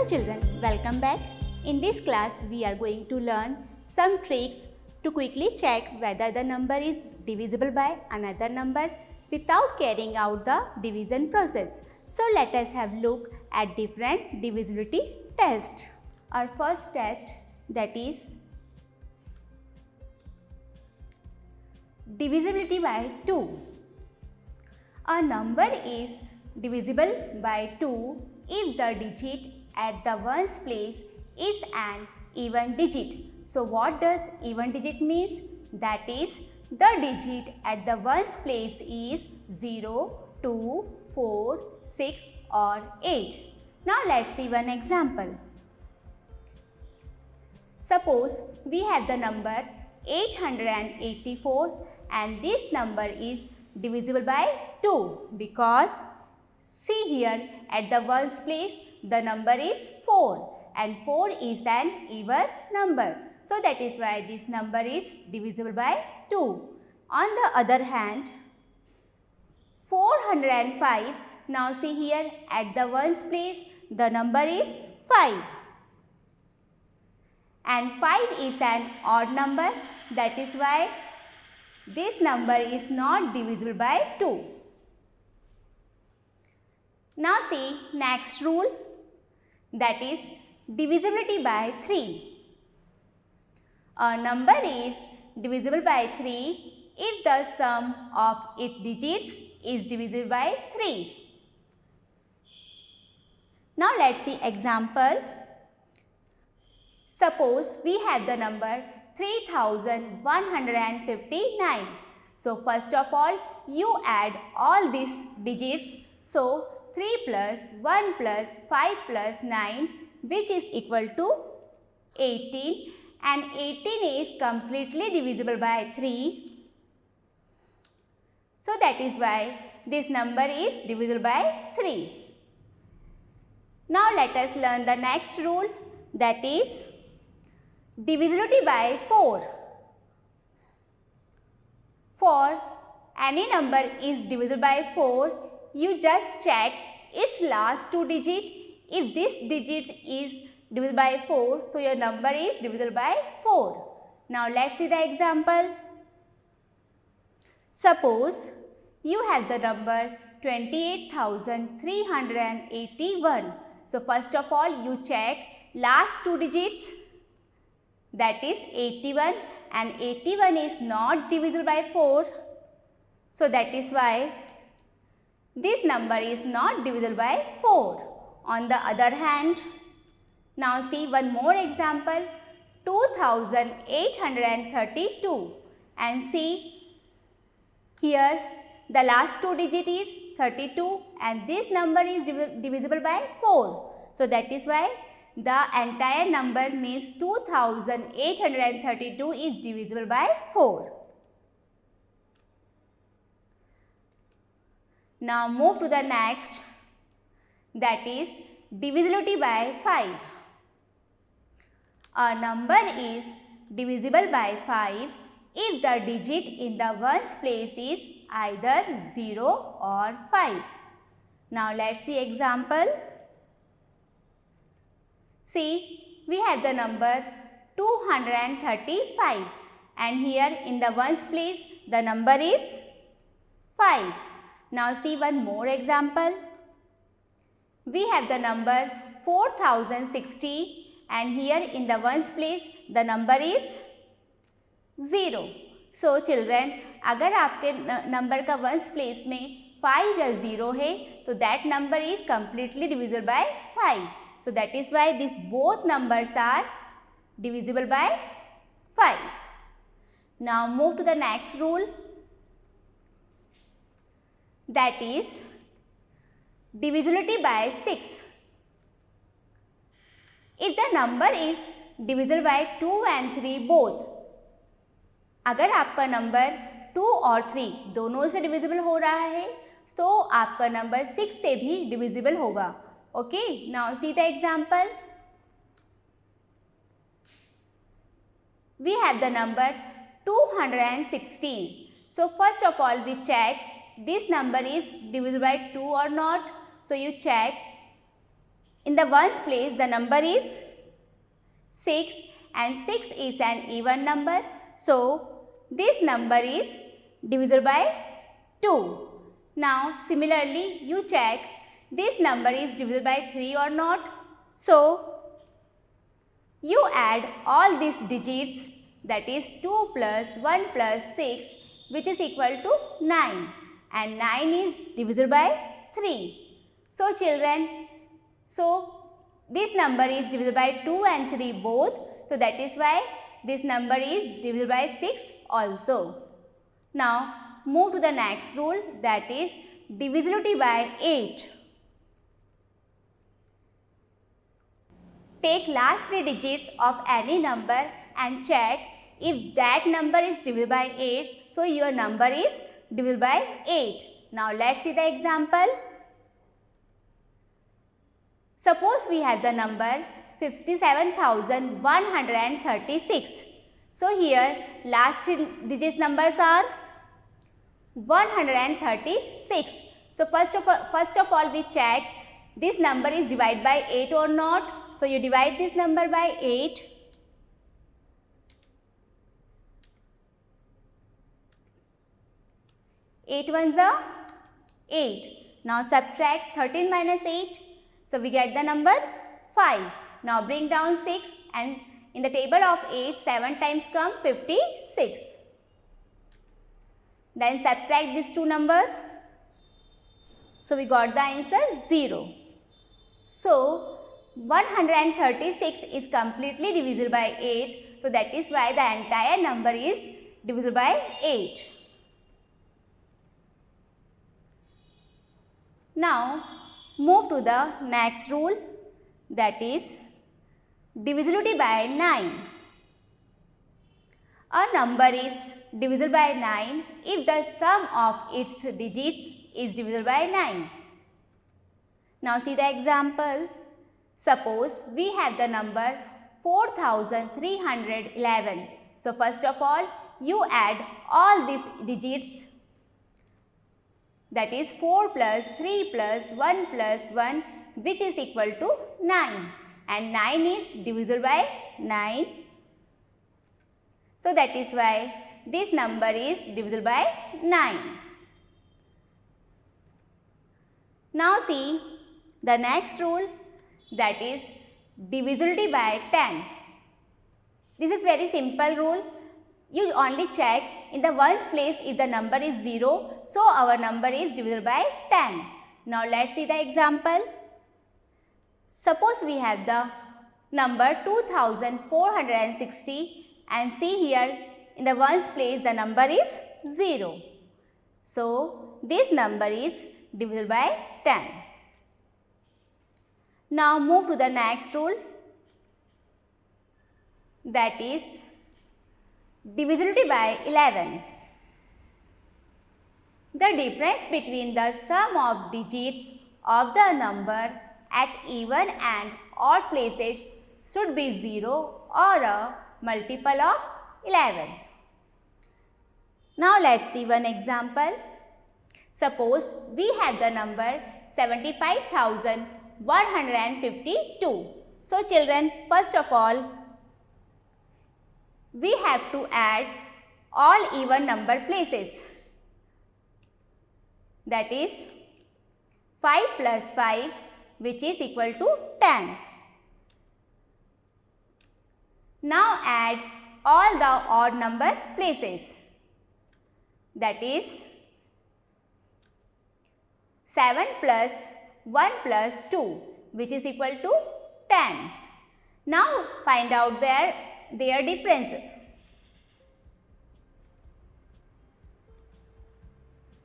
children, welcome back. In this class, we are going to learn some tricks to quickly check whether the number is divisible by another number without carrying out the division process. So let us have a look at different divisibility tests. Our first test, that is divisibility by 2. A number is divisible by 2 if the digit at the ones place is an even digit. So what does even digit means? That is, the digit at the ones place is 0, 2, 4, 6 or 8. Now let's see one example. Suppose we have the number 884 and this number is divisible by 2 because see here at the ones place the number is 4 and 4 is an even number. So that is why this number is divisible by 2. On the other hand, 405, now see here at the ones place the number is 5 and 5 is an odd number, that is why this number is not divisible by 2. Now see next rule, that is divisibility by 3. A number is divisible by 3 if the sum of its digits is divisible by 3. Now let's see example. Suppose we have the number 3159. So first of all, you add all these digits. So 3 plus 1 plus 5 plus 9, which is equal to 18, and 18 is completely divisible by 3. So that is why this number is divisible by 3. Now let us learn the next rule, that is divisibility by 4. For any number is divisible by 4, you just check its last two digits. If this digit is divisible by 4, so your number is divisible by 4. Now let's see the example. Suppose you have the number 28,381. So first of all, you check last two digits, that is 81, and 81 is not divisible by 4. So that is why this number is not divisible by 4. On the other hand, now see one more example, 2832, and see here the last two digit is 32 and this number is divisible by 4. So that is why the entire number means 2832 is divisible by 4. Now move to the next, that is divisibility by 5. A number is divisible by 5 if the digit in the ones place is either 0 or 5. Now let's see example. See, we have the number 235 and here in the ones place the number is 5. Now see one more example. We have the number 4060 and here in the ones place the number is 0. So children, अगर आपके number का ones place में 5 या 0 है तो that number is completely divisible by 5. So that is why these both numbers are divisible by 5. Now move to the next rule, that is divisibility by 6. If the number is divisible by 2 and 3 both, अगर आपका number 2 और 3 दोनों से divisible हो रहा है तो आपका नंबर 6 से भी डिविजिबल होगा. Okay, now see the example. We have the number 216. So first of all we check this number is divisible by 2 or not. So you check in the ones place the number is 6 and 6 is an even number. So, this number is divisible by 2. Now, similarly, you check this number is divisible by 3 or not. So, you add all these digits, that is 2 plus 1 plus 6, which is equal to 9, and 9 is divisible by 3. So, children, this number is divisible by 2 and 3 both. So, that is why this number is divisible by 6 also. Now, move to the next rule, that is divisibility by 8. Take last 3 digits of any number and check if that number is divisible by 8. So, your number is divisible by 8. Now, let's see the example. Suppose we have the number 57,136. So, here last 3 digits numbers are 136. So, first of all we check this number is divided by 8 or not. So, you divide this number by 8. Eight ones are 8. Now, subtract 13 minus 8. So, we get the number 5. Now, bring down 6 and in the table of 8, 7 times come 56. Then subtract these two numbers. So, we got the answer 0. So, 136 is completely divisible by 8. So, that is why the entire number is divisible by 8. Now, move to the next rule, that is divisibility by 9. A number is divisible by 9 if the sum of its digits is divisible by 9. Now, see the example. Suppose we have the number 4311. So, first of all, you add all these digits, that is 4 plus 3 plus 1 plus 1, which is equal to 9, and 9 is divisible by 9. So, that is why this number is divisible by 9. Now, see the next rule, that is divisibility by 10. This is very simple rule. You only check in the ones place if the number is 0. So, our number is divisible by 10. Now, let's see the example. Suppose we have the number 2460 and see here in the ones place the number is 0. So, this number is divisible by 10. Now, move to the next rule, that is divisibility by 11. The difference between the sum of digits of the number at even and odd places should be 0 or a multiple of 11. Now, let's see one example. Suppose we have the number 75,152. So, children, first of all, we have to add all even number places, that is 5 plus 5, which is equal to 10. Now, add all the odd number places, that is 7 plus 1 plus 2, which is equal to 10. Now, find out their difference.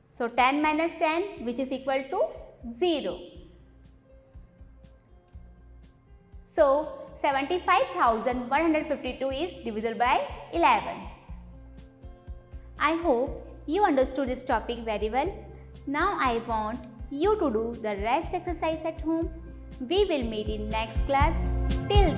So, 10 minus 10, which is equal to 0. So, 75,152 is divisible by 11. I hope you understood this topic very well. Now, I want you to do the rest exercise at home. We will meet in next class. Till